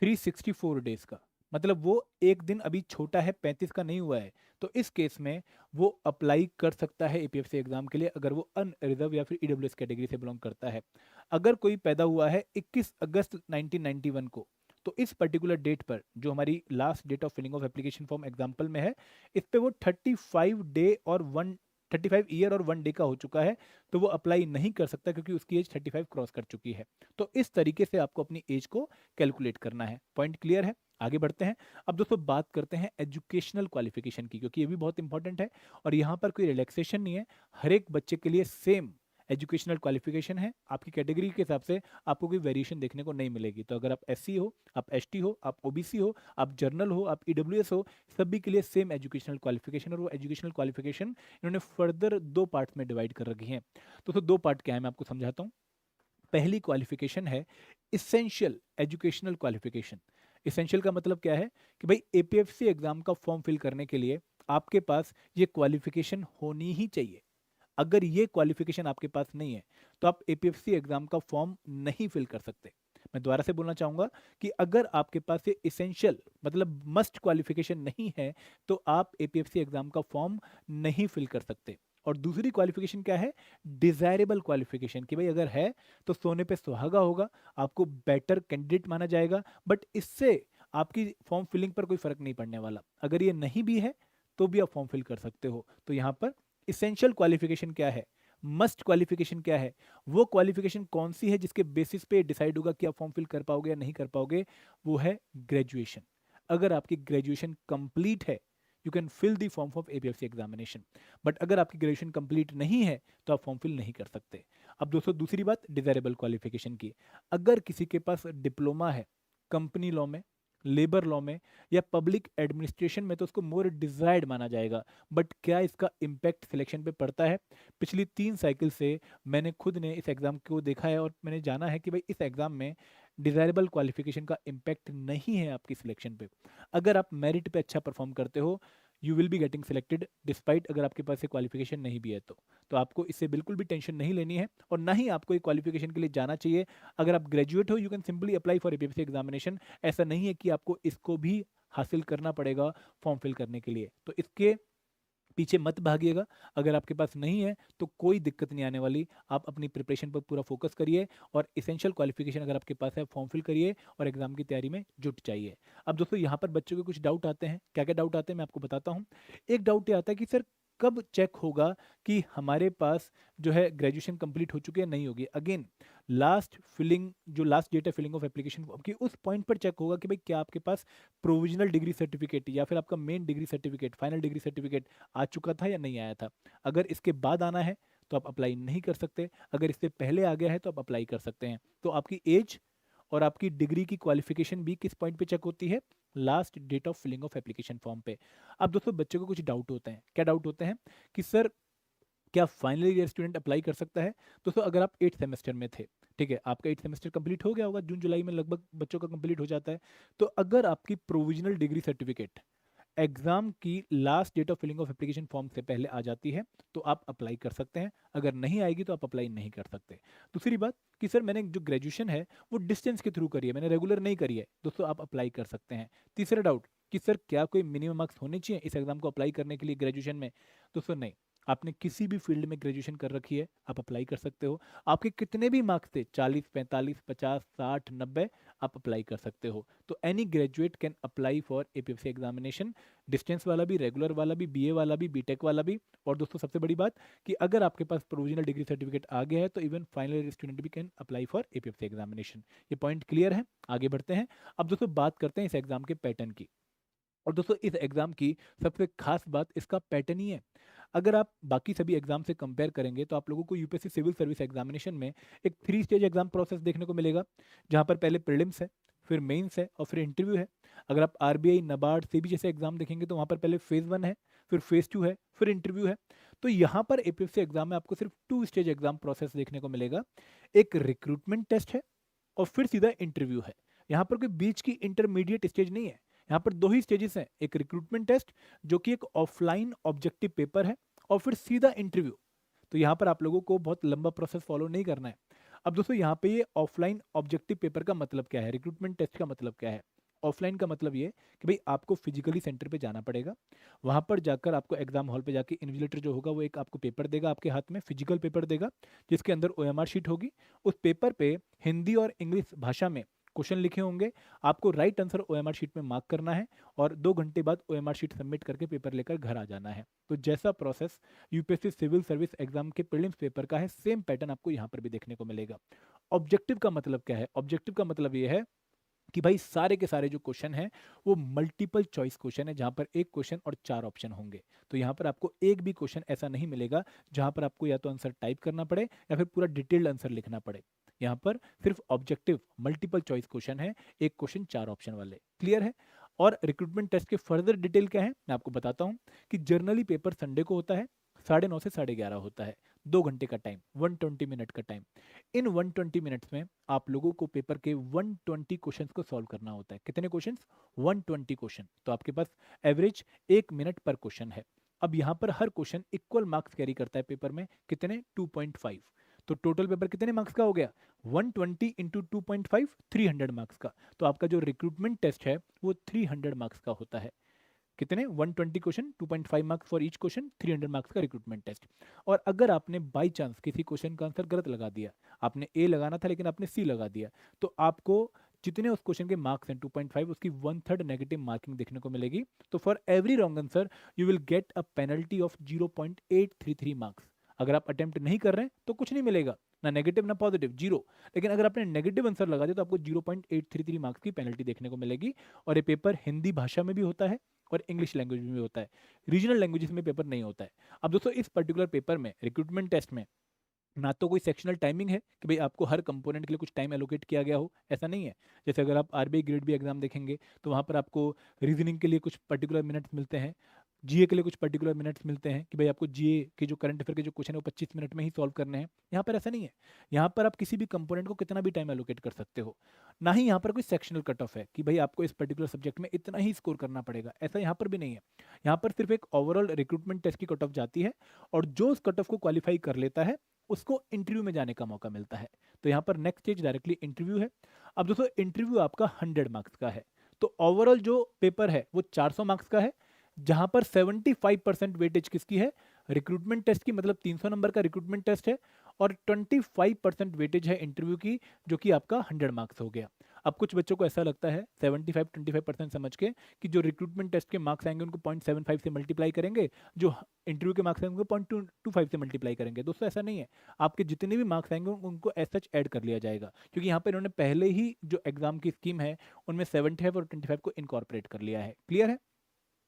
364 डेज का। मतलब वो एक दिन अभी छोटा है, 35 का नहीं हुआ है। तो इस केस में वो अप्लाई कर सकता है एपीएफसी एग्जाम के लिए, अगर वो अनरिजर्व या फिर ईडब्ल्यूएस कैटेगरी से बिलोंग करता है। अगर कोई पैदा हुआ है 21 अगस्त 1991 को, तो इस पर्टिकुलर डेट पर जो हमारी last date of filling of application form example में है, इस पे वो 35 ईयर और 1 डे का हो चुका है, तो वो अप्लाई नहीं कर सकता क्योंकि उसकी एज 35 क्रॉस कर चुकी है। तो इस तरीके से आपको अपनी एज को कैलकुलेट करना है। पॉइंट क्लियर है? आगे बढ़ते हैं। अब दोस्तों बात करते हैं एजुकेशनल क्वालिफिकेशन की, क्योंकि ये भी बहुत इंपॉर्टेंट है और यहाँ पर कोई रिलैक्सेशन नहीं है। हर एक बच्चे के लिए सेम एजुकेशनल क्वालिफिकेशन है। आपकी कैटेगरी के हिसाब से आपको कोई वेरिएशन देखने को नहीं मिलेगी। तो अगर आप एससी हो, आप एसटी हो, आप ओबीसी हो, आप जर्नल हो, आप ईडब्ल्यूएस हो, सभी के लिए सेम एजुकेशनल क्वालिफिकेशन। और वो एजुकेशनल क्वालिफिकेशन इन्होंने फर्दर 2 पार्ट्स में डिवाइड कर रखी है। तो 2 पार्ट क्या है मैं आपको समझाता हूँ। पहली क्वालिफिकेशन है इसेंशियल एजुकेशनल क्वालिफिकेशन। इसेंशियल का मतलब क्या है कि भाई एपीएफसी एग्जाम का फॉर्म फिल करने के लिए आपके पास ये क्वालिफिकेशन होनी ही चाहिए। अगर ये क्वालिफिकेशन आपके पास नहीं है तो आप एपीएफसी एग्जाम का फॉर्म नहीं फिल कर सकते। मैं दोबारा से बोलना चाहूंगा कि अगर आपके पास ये इसेंशियल मतलब मस्ट क्वालिफिकेशन नहीं है तो आप एपीएफसी एग्जाम का फॉर्म नहीं फिल कर सकते। और दूसरी क्वालिफिकेशन क्या है? डिजायरेबल क्वालिफिकेशन, कि भाई अगर है तो सोने पे सुहागा होगा, आपको बेटर कैंडिडेट माना जाएगा, बट इससे आपकी फॉर्म फिलिंग पर कोई फर्क नहीं पड़ने वाला। अगर ये नहीं भी है तो भी आप फॉर्म फिल कर सकते हो। तो यहाँ पर इसेंशियल क्वालिफिकेशन क्या है, मस्ट क्वालिफिकेशन क्या है, वो क्वालिफिकेशन कौन सी है जिसके बेसिस पे डिसाइड होगा कि आप फॉर्म फिल कर पाओगे या नहीं कर पाओगे? वो है ग्रेजुएशन। अगर आपकी ग्रेजुएशन कंप्लीट है you can fill the form of APFC examination, but अगर आपकी ग्रेजुएशन कंप्लीट नहीं है तो आप फॉर्म फिल नहीं कर सकते। अब दोस्तों दूसरी बात डिजायरेबल क्वालिफिकेशन की। अगर किसी के पास डिप्लोमा है कंपनी लॉ में, लेबर लॉ में या पब्लिक एडमिनिस्ट्रेशन में, तो उसको मोर डिजायर्ड माना जाएगा। बट क्या इसका इम्पैक्ट सिलेक्शन पे पड़ता है? पिछली 3 साइकिल से मैंने खुद ने इस एग्जाम को देखा है और मैंने जाना है कि भाई इस एग्जाम में डिजायरेबल क्वालिफिकेशन का इम्पैक्ट नहीं है आपकी सिलेक्शन पे। अगर आप मेरिट पे अच्छा परफॉर्म करते हो you will be getting selected despite अगर आपके पास ये क्वालिफिकेशन नहीं भी है तो आपको इससे बिल्कुल भी टेंशन नहीं लेनी है और ना ही आपको ये क्वालिफिकेशन के लिए जाना चाहिए। अगर आप ग्रेजुएट हो you can simply apply for APFC examination. ऐसा नहीं है कि आपको इसको भी हासिल करना पड़ेगा फॉर्म फिल करने के लिए। तो इसके पीछे मत भागिएगा। अगर आपके पास नहीं है तो कोई दिक्कत नहीं आने वाली। आप अपनी प्रिपरेशन पर पूरा फोकस करिए और इसेंशियल क्वालिफिकेशन अगर आपके पास है फॉर्म फिल करिए और एग्जाम की तैयारी में जुट जाइए। अब दोस्तों यहाँ पर बच्चों के कुछ डाउट आते हैं। क्या क्या डाउट आते हैं मैं आपको बताता हूँ। एक डाउट ये आता है कि सर कब चेक होगा कि हमारे पास जो है ग्रेजुएशन कंप्लीट हो चुकी है नहीं होगी? अगेन लास्ट फिलिंग जो लास्ट डेट है फिलिंग ऑफ एप्लीकेशन की उस पॉइंट पर चेक होगा कि भाई क्या आपके पास प्रोविजनल डिग्री सर्टिफिकेट या फिर आपका main degree certificate final degree certificate आ चुका था या नहीं आया था। अगर इसके बाद आना है तो आप अप्लाई नहीं कर सकते, अगर इससे पहले आ गया है तो आप अप्लाई कर सकते हैं। तो आपकी एज और आपकी डिग्री की क्वालिफिकेशन भी किस पॉइंट पे चेक होती है? Last date of filling of application form पे। अब दोस्तों बच्चों को कुछ डाउट होते हैं। क्या डाउट होते हैं कि सर क्या फाइनल ईयर स्टूडेंट अप्लाई कर सकता है? दोस्तों अगर आप 8th सेमेस्टर में थे, ठीक है, आपका 8th सेमेस्टर कंप्लीट हो गया होगा, जून जुलाई में लगभग बच्चों का कंप्लीट हो जाता है। तो अगर आपकी प्रोविजनल डिग्री सर्टिफिकेट एग्जाम की last date of filling of application form से पहले आ जाती है तो आप अप्लाई कर सकते हैं, अगर नहीं आएगी तो आप अप्लाई नहीं कर सकते। दूसरी बात कि सर मैंने जो ग्रेजुएशन है वो डिस्टेंस के थ्रू करी है, मैंने रेगुलर नहीं करी है, दोस्तों आप अप्लाई कर सकते हैं। तीसरा डाउट कि सर क्या कोई मिनिमम मार्क्स होने चाहिए इस एग्जाम को अप्लाई करने के लिए ग्रेजुएशन में? दोस्तों नहीं, आपने किसी भी फील्ड में ग्रेजुएशन कर रखी है, आप अप्लाई कर सकते हो। आपके कितने भी मार्क्स थे, 40, 45, 50, 60, 90, आप अप्लाई कर सकते हो। तो any graduate can apply for APFC examination, distance वाला भी, रेगुलर वाला भी, बीए वाला भी, बीटेक वाला भी। और दोस्तों सबसे बड़ी बात कि अगर आपके पास प्रोविजनल डिग्री सर्टिफिकेट आ गया है तो इवन फाइनल ईयर स्टूडेंट भी can apply for APFC examination. ये पॉइंट क्लियर है? आगे बढ़ते हैं। अब दोस्तों बात करते हैं इस एग्जाम के पैटर्न की। और दोस्तों इस एग्जाम की सबसे खास बात इसका पैटर्न ही है। अगर आप बाकी सभी एग्जाम से कंपेयर करेंगे तो आप लोगों को यूपीएससी सिविल सर्विस एग्जामिनेशन में एक 3 स्टेज एग्जाम प्रोसेस देखने को मिलेगा, जहां पर पहले प्रीलिम्स है, फिर मेंस है और फिर इंटरव्यू है। अगर आप आरबीआई, नबार्ड, सेबी जैसे एग्जाम देखेंगे तो वहां पर पहले फेज 1 है, फिर फेज 2 है, फिर इंटरव्यू है। तो यहाँ पर एपीएफसी एग्जाम में आपको सिर्फ 2 स्टेज एग्जाम प्रोसेस देखने को मिलेगा। एक रिक्रूटमेंट टेस्ट है और फिर सीधा इंटरव्यू है। यहाँ पर कोई बीच की इंटरमीडिएट स्टेज नहीं है। यहाँ पर 2 ही स्टेजेस हैं, एक रिक्रूटमेंट टेस्ट जो कि एक ऑफलाइन ऑब्जेक्टिव पेपर है, और फिर सीधा इंटरव्यू। तो यहाँ पर आप लोगों को बहुत लंबा प्रोसेस फॉलो नहीं करना है। अब दोस्तों यहाँ पे ये ऑफलाइन ऑब्जेक्टिव पेपर का मतलब क्या है, रिक्रूटमेंट टेस्ट का मतलब क्या है? ऑफलाइन का मतलब ये कि भाई आपको फिजिकली सेंटर पे जाना पड़ेगा। वहां पर जाकर आपको एग्जाम हॉल पे जाके इन्विजिलेटर जो होगा वो एक आपको पेपर देगा, आपके हाथ में फिजिकल पेपर देगा, जिसके अंदर ओएमआर शीट होगी। उस पेपर पे हिंदी और इंग्लिश भाषा में क्वेश्चन लिखे होंगे। आपको राइट आंसर ओएमआर शीट में मार्क करना है और 2 घंटे बाद ओएमआर शीट सबमिट करके पेपर लेकर घर आ जाना है। तो जैसा process UPSC civil service exam के प्रीलिम्स पेपर का है, सेम पैटर्न आपको यहाँ पर भी देखने को मिलेगा। ऑब्जेक्टिव का मतलब क्या है? ऑब्जेक्टिव का मतलब ये है कि भाई सारे के सारे जो क्वेश्चन हैं वो मल्टीपल चॉइस क्वेश्चन है, जहां पर एक क्वेश्चन और 4 ऑप्शन होंगे। तो यहाँ पर आपको एक भी क्वेश्चन ऐसा नहीं मिलेगा जहां पर आपको या तो आंसर टाइप करना पड़े या फिर पूरा डिटेल्ड आंसर लिखना पड़े। यहाँ पर सिर्फ ऑब्जेक्टिव मल्टीपल चॉइस क्वेश्चन है, एक क्वेश्चन 4 ऑप्शन वाले। क्लियर है? और रिक्रूटमेंट टेस्ट के फर्दर डिटेल क्या है मैं आपको बताता हूँ कि जर्नली पेपर संडे को होता है, 9:30 से 11:30 होता है, 2 घंटे का टाइम, 120 मिनट का टाइम। इन 120 मिनट्स में आप लोगों को पेपर के 120 क्वेश्चंस को सॉल्व करना होता है। कितने क्वेश्चंस? 120 क्वेश्चन। तो आपके पास एवरेज 1 मिनट पर क्वेश्चन है। अब यहाँ पर हर क्वेश्चन इक्वल मार्क्स कैरी करता है पेपर में, कितने? 2.5। तो टोटल पेपर कितने मार्क्स का हो गया? 120 इंटू 2.5, 300 मार्क्स का। तो आपका जो रिक्रूटमेंट टेस्ट है वो 300 मार्क्स का होता है। कितने? 120 question, 2.5 marks for each question, 300 marks का रिक्रूटमेंट टेस्ट। और अगर आपने बाई चांस किसी क्वेश्चन का आंसर गलत लगा दिया, आपने ए लगाना था लेकिन आपने सी लगा दिया, तो आपको जितने उस क्वेश्चन के मार्क्स हैं 2.5, उसकी 1/3 नेगेटिव मार्किंग देखने को मिलेगी। तो for every wrong answer you will get a penalty of 0.833 marks. अगर आप अटेम्प्ट नहीं कर रहे हैं तो कुछ नहीं मिलेगा, ना नेगेटिव ना पॉजिटिव, जीरो। लेकिन अगर आपने नेगेटिव आंसर लगा दिया तो आपको 0.833 मार्क्स की पेनल्टी देखने को मिलेगी। और ये पेपर हिंदी भाषा में भी होता है और इंग्लिश लैंग्वेज में भी होता है, रीजनल लैंग्वेजेस में पेपर नहीं होता है। अब दोस्तों इस पर्टिकुलर पेपर में, रिक्रूटमेंट टेस्ट में, ना तो कोई सेक्शनल टाइमिंग है कि भाई आपको हर कंपोनेंट के लिए कुछ टाइम एलोकेट किया गया हो, ऐसा नहीं है। जैसे अगर आप आरबीआई ग्रेड बी एग्जाम देखेंगे तो वहाँ पर आपको रीजनिंग के लिए कुछ पर्टिकुलर मिनट्स मिलते हैं, जीए के लिए कुछ पर्टिकुलर मिनट्स मिलते हैं कि भाई आपको जीए के जो करंट अफेयर के जो क्वेश्चन है वो 25 मिनट में ही सॉल्व करने हैं। यहाँ पर ऐसा नहीं है। यहाँ पर आप किसी भी कंपोनेंट को कितना भी टाइम एलोकेट कर सकते हो। ना ही यहाँ पर कोई सेक्शनल कट ऑफ है कि भाई आपको इस पर्टिकुलर सब्जेक्ट में इतना ही स्कोर करना पड़ेगा, ऐसा यहाँ पर भी नहीं है। यहाँ पर सिर्फ एक ओवरऑल रिक्रूटमेंट टेस्ट की कट ऑफ जाती है और जो उस कट ऑफ को क्वालिफाई कर लेता है उसको इंटरव्यू में जाने का मौका मिलता है। तो यहाँ पर नेक्स्ट स्टेज डायरेक्टली इंटरव्यू है। अब दोस्तों इंटरव्यू आपका 100 मार्क्स का है। तो ओवरऑल जो पेपर है वो 400 मार्क्स का है, जहां पर 75% वेटेज किसकी है? रिक्रूटमेंट टेस्ट की, मतलब 300 नंबर का रिक्रूटमेंट टेस्ट है, और 25% वेटेज है इंटरव्यू की, जो कि आपका 100 मार्क्स हो गया। अब कुछ बच्चों को ऐसा लगता है 75-25% समझ के कि जो रिक्रूटमेंट टेस्ट के मार्क्स आएंगे उनको 0.75 से मल्टीप्लाई करेंगे, जो इंटरव्यू के मार्क्स आएंगे उनको 0.25 से मल्टीप्लाई करेंगे। दोस्तों ऐसा नहीं है। आपके जितने भी मार्क्स आएंगे उनको एज सच ऐड कर लिया जाएगा, क्योंकि यहाँ पर इन्होंने पहले ही जो एग्जाम की स्कीम है उनमें 75 और 25 को इनकॉर्पोरेट कर लिया है। क्लियर है?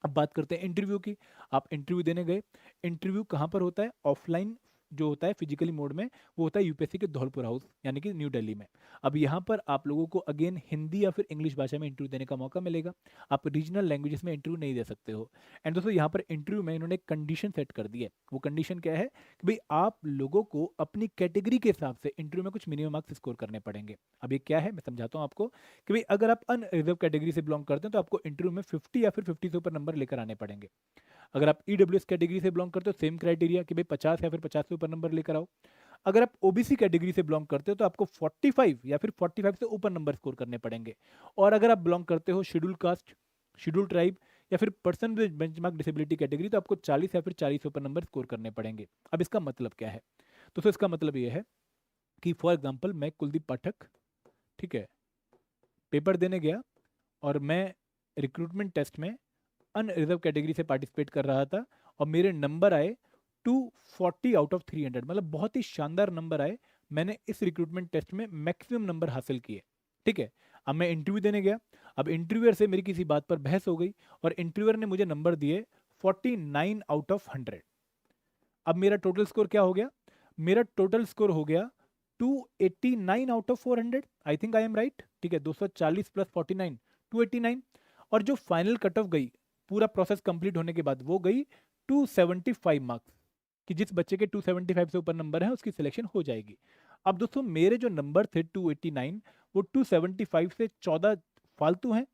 अब बात करते हैं इंटरव्यू की। आप इंटरव्यू देने गए, इंटरव्यू कहाँ पर होता है? ऑफलाइन जो होता है फिजिकली मोड में, वो होता है यूपीएससी के धौलपुर हाउस यानी कि न्यू दिल्ली में। अब यहाँ पर आप लोगों को अगेन हिंदी या फिर इंग्लिश भाषा में इंटरव्यू देने का मौका मिलेगा। आप रीजनल लैंग्वेजेस में इंटरव्यू नहीं दे सकते हो। एंड दोस्तों यहाँ पर इंटरव्यू में इन्होंने कंडीशन सेट कर दी है। वो कंडीशन क्या है कि भाई आप लोगों को अपनी कैटेगरी के हिसाब से इंटरव्यू में कुछ मिनिमम मार्क्स स्कोर करने पड़ेंगे। अब ये क्या है मैं समझाता हूँ आपको कि भाई अगर आप अनरिजर्व कैटेगरी से बिलोंग करते हैं तो आपको इंटरव्यू में 50 या फिर 50 से ऊपर नंबर लेकर आने पड़ेंगे। अगर आप ईडब्ल्यूएस कैटेगरी से बिलोंग करते हो, सेम क्राइटेरिया कि भाई 50 या फिर 50 से ऊपर नंबर लेकर आओ। अगर आप ओबीसी कैटेगरी से बिलोंग करते हो तो आपको 45 या फिर 45 से ऊपर नंबर स्कोर करने पड़ेंगे। और अगर आप बिलोंग करते हो शेड्यूल कास्ट, शेड्यूल ट्राइब या फिर person with benchmark disability category तो आपको 40 या फिर 40 से ऊपर नंबर स्कोर करने पड़ेंगे। अब इसका मतलब क्या है? तो इसका मतलब ये है कि फॉर एग्जाम्पल मैं कुलदीप पाठक, ठीक है, पेपर देने गया और मैं रिक्रूटमेंट टेस्ट में अनरिजर्व कैटेगरी से पार्टिसिपेट कर रहा था और मेरे नंबर आए 240 आउट ऑफ 300, मतलब बहुत ही शानदार नंबर आए। मैंने इस रिक्रूटमेंट टेस्ट में मैक्सिमम नंबर हासिल किए, ठीक है। अब मैं इंटरव्यू देने गया, अब इंटरव्यूअर से मेरी किसी बात पर बहस हो गई और इंटरव्यूअर ने मुझे नंबर दिए 49 आउट ऑफ 100। अब मेरा टोटल स्कोर क्या हो गया? मेरा टोटल स्कोर हो गया 289 out of 400। I think I am right, ठीक है। 240 प्लस 49, 289। और जो फाइनल कट ऑफ गई पूरा प्रोसेस कंप्लीट होने के बाद, वो गई 275 मार्क्स, कि जिस बच्चे के 275 से ऊपर नंबर है उसकी सिलेक्शन हो जाएगी। अब दोस्तों मेरे जो नंबर थे 289, वो 275 से 14 फालतू हैं,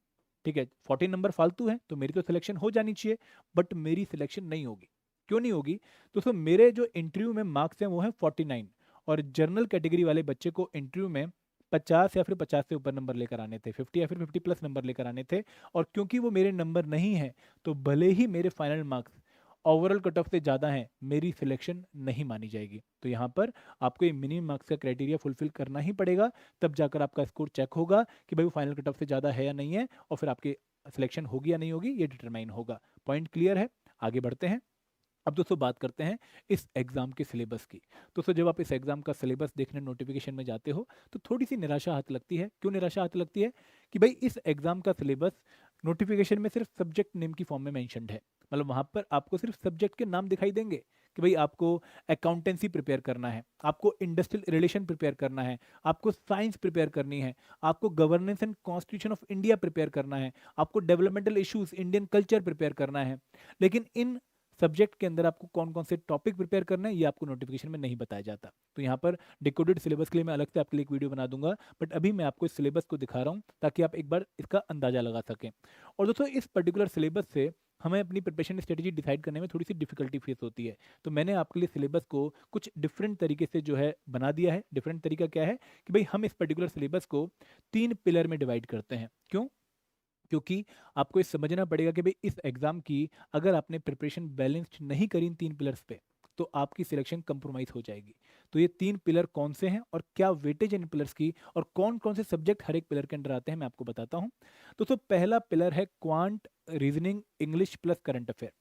ठीक है, 14 नंबर फालतू हैं, तो मेरी तो सिलेक्शन हो जानी चाहिए, बट मेरी सिलेक्शन नहीं होगी। क्यों नहीं होगी? दोस्तों मेरे जो इंटरव्यू में मार्क्स हैं वो हैं 49, और जनरल कैटेगरी वाले बच्चे को इंटरव्यू में 50 या फिर 50 से ऊपर नंबर लेकर आने थे, 50 या फिर 50 प्लस नंबर लेकर आने थे। और क्योंकि वो मेरे नंबर नहीं है, तो भले ही मेरे final marks overall cut off से ज़्यादा हैं, मेरी सिलेक्शन नहीं मानी जाएगी। तो यहाँ पर आपको ये मिनिमम मार्क्स का क्राइटेरिया फुलफिल करना ही पड़ेगा, तब जाकर आपका स्कोर चेक होगा कि भाई वो फाइनल कट ऑफ से ज़्यादा है या नहीं है, और फिर आपकी सिलेक्शन होगी या नहीं होगी ये डिटरमाइन होगा। पॉइंट क्लियर है? आगे बढ़ते हैं। अब दोस्तों बात करते हैं इस एग्ज़ाम के सिलेबस की। दोस्तों जब आप इस एग्ज़ाम का सिलेबस देखने नोटिफिकेशन में जाते हो तो थोड़ी सी निराशा हाथ लगती है। क्यों निराशा हाथ लगती है? कि भाई इस एग्ज़ाम का सिलेबस नोटिफिकेशन में सिर्फ सब्जेक्ट नेम की फॉर्म में मेंशन्ड है। मतलब वहाँ पर आपको सिर्फ सब्जेक्ट के नाम दिखाई देंगे कि भाई आपको अकाउंटेंसी प्रिपेयर करना है, आपको इंडस्ट्रियल रिलेशन प्रिपेयर करना है, आपको साइंस प्रिपेयर करनी है, आपको governance and constitution of India prepare करना है, आपको developmental issues, Indian culture prepare करना है। लेकिन इन सब्जेक्ट के अंदर आपको कौन कौन से टॉपिक प्रिपेयर करना है ये आपको नोटिफिकेशन में नहीं बताया जाता। तो यहाँ पर डिकोडेड सिलेबस के लिए मैं अलग से आपके लिए एक वीडियो बना दूंगा, बट अभी मैं आपको इस सिलेबस को दिखा रहा हूँ ताकि आप एक बार इसका अंदाजा लगा सकें। और दोस्तों इस पर्टिकुलर सिलेबस से हमें अपनी प्रिपरेशन स्ट्रेटेजी डिसाइड करने में थोड़ी सी डिफिकल्टी फेस होती है। तो मैंने आपके लिए सिलेबस को कुछ डिफरेंट तरीके से जो है बना दिया है। डिफरेंट तरीका क्या है कि भाई हम इस पर्टिकुलर सिलेबस को 3 पिलर में डिवाइड करते हैं। क्यों? क्योंकि आपको ये समझना पड़ेगा कि भाई इस एग्जाम की अगर आपने प्रिपरेशन बैलेंस्ड नहीं करी इन 3 पिलर्स पे, तो आपकी सिलेक्शन कंप्रोमाइज हो जाएगी। तो ये 3 पिलर कौन से हैं और क्या वेटेज इन पिलर्स की और कौन कौन से सब्जेक्ट हर एक पिलर के अंदर आते हैं मैं आपको बताता हूँ। तो पहला पिलर है quant, reasoning, English plus current affair.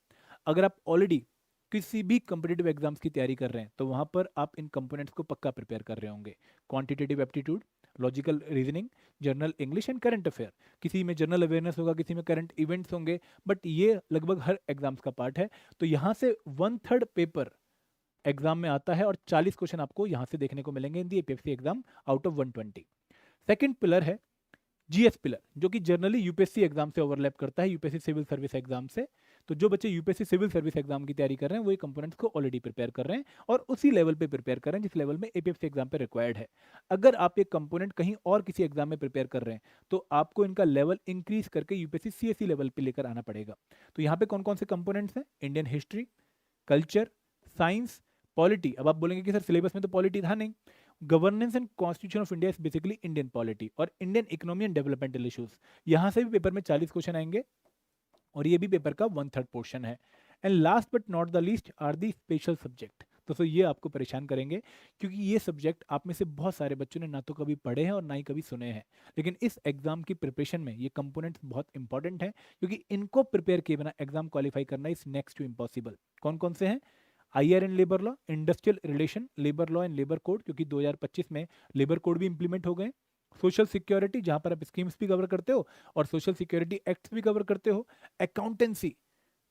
अगर आप ऑलरेडी किसी भी कम्पिटेटिव एग्जाम्स की तैयारी कर रहे हैं तो वहाँ पर आप इन कंपोनेंट्स को पक्का प्रिपेयर कर रहे होंगे। Quantitative aptitude, logical reasoning, general English and current affair. किसी में जनरल अवेयरनेस होगा, किसी में करंट इवेंट्स होंगे, बट ये लगभग हर एग्जाम्स का पार्ट है। तो यहाँ से 1/3 पेपर एग्जाम में आता है और 40 क्वेश्चन आपको यहाँ से देखने को मिलेंगे in the APSC exam out of 120। Second pillar है जीएस पिलर, जो कि जनरली यूपीएससी एग्जाम से ओवरलैप करता है, यूपीएससी सिविल सर्विस एग्जाम से। तो जो बच्चे यूपीएससी सिविल सर्विस एग्जाम की तैयारी कर रहे हैं वो ये कंपोनेंट्स को ऑलरेडी प्रिपेयर कर रहे हैं और उसी लेवल पे प्रिपेयर कर रहे हैं जिस लेवल में एपीएससी एग्जाम पे रिक्वायर्ड है। अगर आप ये कंपोनेंट कहीं और किसी एग्जाम में प्रिपेयर कर रहे हैं तो आपको इनका लेवल इंक्रीज करके यूपीएससी सीएससी लेवल पे लेकर आना पड़ेगा। तो यहाँ पे कौन कौन से कंपोनेंट्स हैं? Indian history, culture, science, polity. अब आप बोलेंगे कि सर सिलेबस में तो पॉलिटी था नहीं। Governance and constitution of India is basically Indian polity और Indian economy and developmental issues. यहां से भी पेपर में 40 क्वेश्चन आएंगे और ये भी पेपर का 1/3 पोर्शन है। And last but not the least are the special subject. तो ये आपको परेशान करेंगे क्योंकि ये सब्जेक्ट आप में से बहुत सारे बच्चों ने ना तो कभी पढ़े हैं और ना ही कभी सुने हैं, लेकिन इस एग्जाम की प्रिपरेशन में ये कंपोनेंट्स बहुत इंपॉर्टेंट हैं क्योंकि इनको प्रिपेयर किए बिना एग्जाम क्वालिफाई करना इज नेक्स्ट टू इम्पॉसिबल। कौन कौन से हैं? IR and labour law, industrial relation, labour law and labour code, क्योंकि 2025 में लेबर कोड भी इंप्लीमेंट हो गए। सोशल सिक्योरिटी, जहां पर आप स्कीम्स भी कवर करते हो और सोशल सिक्योरिटी एक्ट्स भी कवर करते हो। अकाउंटेंसी,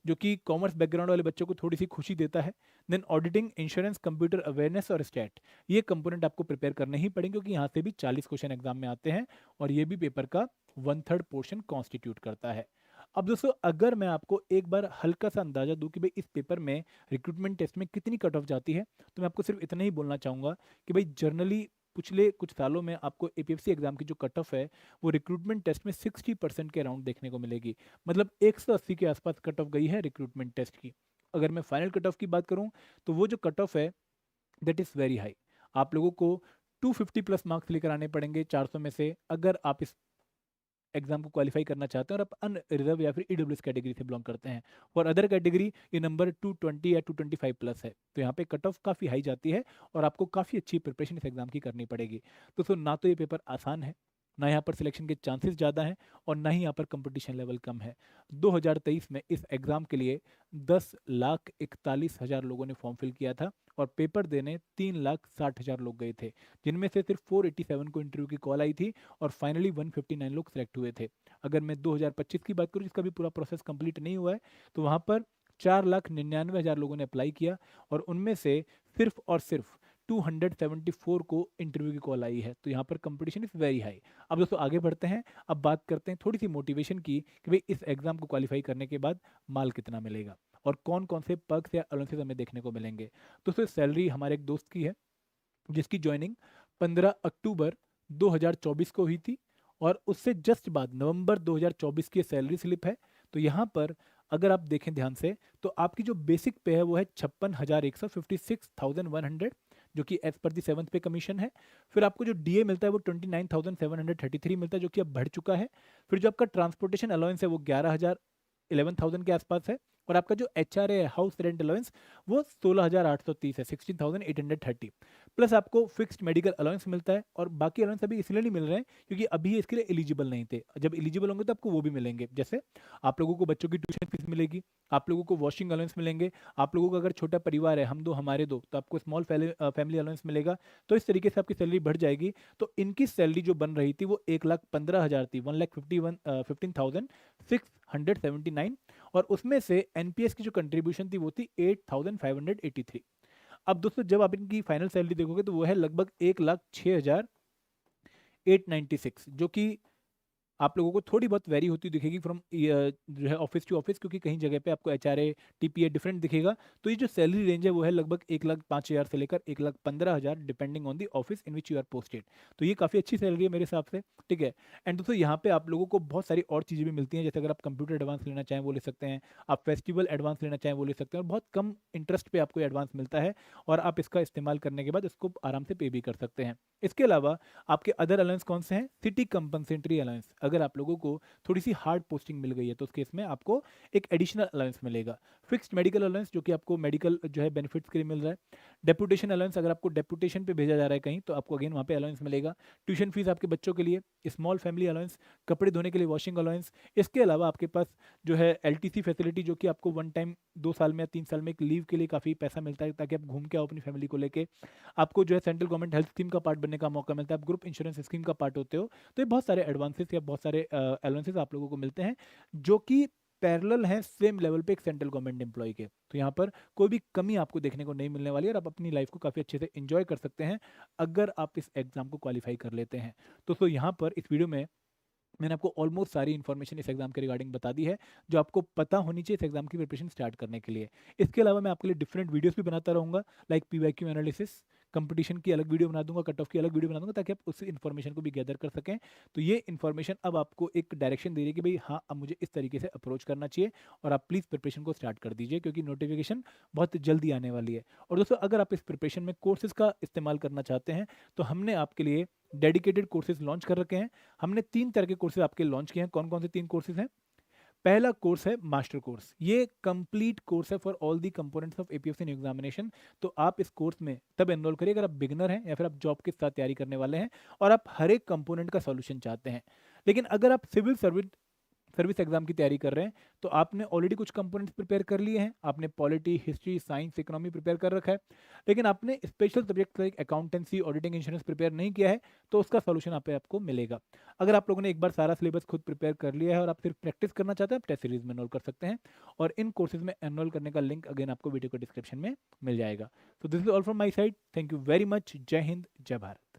जो कि कॉमर्स बैकग्राउंड वाले बच्चों को थोड़ी सी खुशी देता है। Then auditing, insurance, computer awareness और स्टैट। ये कंपोनेंट आपको प्रिपेयर करने ही पड़ेंगे क्योंकि यहाँ से भी 40 क्वेश्चन एग्जाम में आते हैं और ये भी पेपर का 1/3 पोर्शन कॉन्स्टिट्यूट करता है। अब दोस्तों अगर मैं आपको एक बार हल्का सा अंदाजा दूं कि भाई इस पेपर में रिक्रूटमेंट टेस्ट में कितनी कट ऑफ जाती है, तो मैं आपको सिर्फ इतना ही बोलना चाहूँगा कि भाई जर्नली पिछले कुछ सालों में आपको एपीएससी एग्जाम की जो कट ऑफ है वो रिक्रूटमेंट टेस्ट में 60% के अराउंड देखने को मिलेगी। मतलब 180 के आसपास कट ऑफ गई है रिक्रूटमेंट टेस्ट की। अगर मैं फाइनल कट ऑफ की बात करूं तो वो जो कट ऑफ है दैट इज़ वेरी हाई। आप लोगों को 250 प्लस मार्क्स लेकर आने पड़ेंगे 400 में से अगर आप इस एग्जाम को क्वालिफाई करना चाहते हैं और आप अनरिजर्व या फिर ईडब्ल्यूएस कैटेगरी से बिलोंग करते हैं। और अदर कैटेगरी ये नंबर 220 या 225 प्लस है, तो यहाँ पे कट ऑफ काफ़ी हाई जाती है और आपको काफ़ी अच्छी प्रिपरेशन इस एग्जाम की करनी पड़ेगी। तो ना तो ये पेपर आसान है, ना यहाँ पर सिलेक्शन के चांसेस ज़्यादा हैं और ना ही यहाँ पर कंपटीशन लेवल कम है। 2023 में इस एग्ज़ाम के लिए 10,41,000 लोगों ने फॉर्म फिल किया था और पेपर देने 3,60,000 लोग गए थे, जिनमें से सिर्फ 487 को इंटरव्यू की कॉल आई थी और फाइनली 159 लोग सिलेक्ट हुए थे। अगर मैं 2025 की बात करूँ, जिसका भी पूरा प्रोसेस कंप्लीट नहीं हुआ है, तो वहाँ पर 4,99,000 लोगों ने अप्लाई किया और उनमें से सिर्फ और सिर्फ 274 को इंटरव्यू की कॉल आई है। तो यहाँ पर कंपटीशन इज़ वेरी हाई। अब दोस्तों आगे बढ़ते हैं, अब बात करते हैं थोड़ी सी मोटिवेशन की कि भाई इस एग्ज़ाम को क्वालिफाई करने के बाद माल कितना मिलेगा और कौन कौन से पर्क्स या अलाउंसेस हमें देखने को मिलेंगे। दोस्तों सैलरी हमारे एक दोस्त की है, जिसकी ज्वाइनिंग 15 अक्टूबर 2024 को हुई थी और उससे जस्ट बाद नवंबर 2024 की सैलरी स्लिप है। तो यहाँ पर अगर आप देखें ध्यान से, तो आपकी जो बेसिक पे है वो है 56,156,100, जो कि एज पर दी 7th पे कमीशन है। फिर आपको जो डीए मिलता है वो 29,733 मिलता है, जो कि अब बढ़ चुका है। फिर जो आपका ट्रांसपोर्टेशन अलाउंस है वो 11,000 के आसपास है और आपका जो एचआरए है, हाउस रेंट अलाउंस, वो 16,830 है, 16,830। प्लस आपको फिक्स्ड मेडिकल अलाउंस मिलता है और बाकी अलाउंस अभी इसलिए नहीं मिल रहे हैं क्योंकि अभी इसके लिए एलिजिबल नहीं थे। जब एलिजिबल होंगे तो आपको वो भी मिलेंगे, जैसे आप लोगों को बच्चों की ट्यूशन फीस मिलेगी, आप लोगों को वॉशिंग अलाउंस मिलेंगे, आप लोगों का अगर छोटा परिवार है, हम दो हमारे दो, तो आपको स्मॉल फैमिली अलाउंस मिलेगा। तो इस तरीके से आपकी सैलरी बढ़ जाएगी। तो इनकी सैलरी जो बन रही थी वो 1,15,000 थी, 1,15,679 और उसमें से एनपीएस की जो कंट्रीब्यूशन थी वो थी 8,583। अब दोस्तों जब आप इनकी फाइनल सैलरी देखोगे तो वो है लगभग 1,06,896, जो कि आप लोगों को थोड़ी बहुत वेरी होती दिखेगी फ्रॉम जो है ऑफिस टू ऑफिस, क्योंकि कहीं जगह पे आपको एचआरए टीपीए डिफरेंट दिखेगा। तो ये जो सैलरी रेंज है वो है लगभग 1,05,000 से लेकर 1,15,000 depending on the office in which you are posted. तो ये काफ़ी अच्छी सैलरी है मेरे हिसाब से, ठीक है। एंड दोस्तों यहाँ पे आप लोगों को बहुत सारी और चीज़ें भी मिलती हैं, जैसे अगर आप कंप्यूटर एडवांस लेना चाहें वो ले सकते हैं, आप फेस्टिवल एडवांस लेना चाहें वो ले सकते हैं और बहुत कम इंटरेस्ट पे आपको एडवांस मिलता है और आप इसका इस्तेमाल करने के बाद इसको आराम से पे भी कर सकते हैं। इसके अलावा आपके अदर अलाउंस कौन से हैं? सिटी कंपनसेटरी अलाउंस, अगर आप लोगों को थोड़ी सी हार्ड पोस्टिंग मिल गई है तो उस केस में आपको एक एडिशनल अलाउंस मिलेगा। फिक्स्ड मेडिकल अलाउंस, जो कि आपको मेडिकल जो है बेनिफिट्स के लिए मिल रहा है। डेपुटेशन अलाउंस, अगर आपको डेपुटेशन पे भेजा जा रहा है कहीं तो आपको अगेन वहाँ पे अलाउंस मिलेगा। ट्यूशन फीस आपके बच्चों के लिए, स्मॉल फैमिली अलाउंस, कपड़े धोने के लिए वॉशिंग अलाउंस। इसके अलावा आपके पास जो है एलटीसी फैसिलिटी, जो कि आपको वन टाइम 2 साल में या 3 साल में एक लीव के लिए काफ़ी पैसा मिलता है ताकि आप घूम के आओ अपनी फैमिली को लेके। आपको जो है सेंट्रल गवर्नमेंट हेल्थ स्कीम का पार्ट बनने का मौका मिलता है, आप ग्रुप इंश्योरेंस स्कीम का पार्ट होते हो। तो ये बहुत सारे एडवांसेस या बहुत सारे अलाउंसेस आप लोगों को मिलते हैं, जो कि पैरेलल हैं सेम लेवल पे एक सेंट्रल गवर्नमेंट एम्प्लॉय के। तो यहाँ पर कोई भी कमी आपको देखने को नहीं मिलने वाली है और आप अपनी लाइफ को काफ़ी अच्छे से एंजॉय कर सकते हैं अगर आप इस एग्ज़ाम को क्वालिफाई कर लेते हैं। तो यहाँ पर इस वीडियो में मैंने आपको ऑलमोस्ट सारी इन्फॉर्मेशन इस एग्जाम के रिगार्डिंग बता दी है, जो आपको पता होनी चाहिए इस एग्जाम की प्रिपरेशन स्टार्ट करने के लिए। इसके अलावा मैं आपके लिए डिफरेंट वीडियोस भी बनाता रहूँगा, लाइक पीवाईक्यू एनालिसिस, कंपटीशन की अलग वीडियो बना दूंगा, कट ऑफ की अलग वीडियो बना दूंगा, ताकि आप उस इन्फॉर्मेशन को भी गैदर कर सकें। तो ये इन्फॉर्मेशन अब आपको एक डायरेक्शन दे रही है कि भाई हाँ, अब मुझे इस तरीके से अप्रोच करना चाहिए और आप प्लीज़ प्रिपरेशन को स्टार्ट कर दीजिए, क्योंकि नोटिफिकेशन बहुत जल्दी आने वाली है। और दोस्तों अगर आप इस प्रिपरेशन में कोर्सेज का इस्तेमाल करना चाहते हैं तो हमने आपके लिए डेडिकेटेड कोर्सेज लॉन्च कर रखे हैं। हमने 3 तरह के कोर्सेज आपके लॉन्च किए हैं। कौन कौन से 3 कोर्सेज हैं? पहला कोर्स है मास्टर कोर्स। ये कंप्लीट कोर्स है for all the components of APSC examination. तो आप इस कोर्स में तब एनरोल करिए अगर आप बिगनर हैं या फिर आप जॉब के साथ तैयारी करने वाले हैं और आप हर एक कंपोनेंट का सॉल्यूशन चाहते हैं। लेकिन अगर आप सिविल सर्विस एग्जाम की तैयारी कर रहे हैं तो आपने ऑलरेडी कुछ कंपोनेंट्स प्रिपेयर कर लिए हैं, आपने polity, history, science, economy prepare कर रखा है, लेकिन आपने special subject like accountancy, auditing, insurance prepare नहीं किया है, तो उसका सॉल्यूशन आप पे आपको मिलेगा। अगर आप लोगों ने एक बार सारा सिलेबस खुद प्रिपेयर कर लिया है और आप सिर्फ प्रैक्टिस करना चाहते हैं, आप टेस्ट सीरीज में एनरोल कर सकते हैं और इन कोर्सेज में एनरोल करने का लिंक अगेन आपको वीडियो को डिस्क्रिप्शन में मिल जाएगा। तो this is all from my side. Thank you very much. जय हिंद, जय भारत।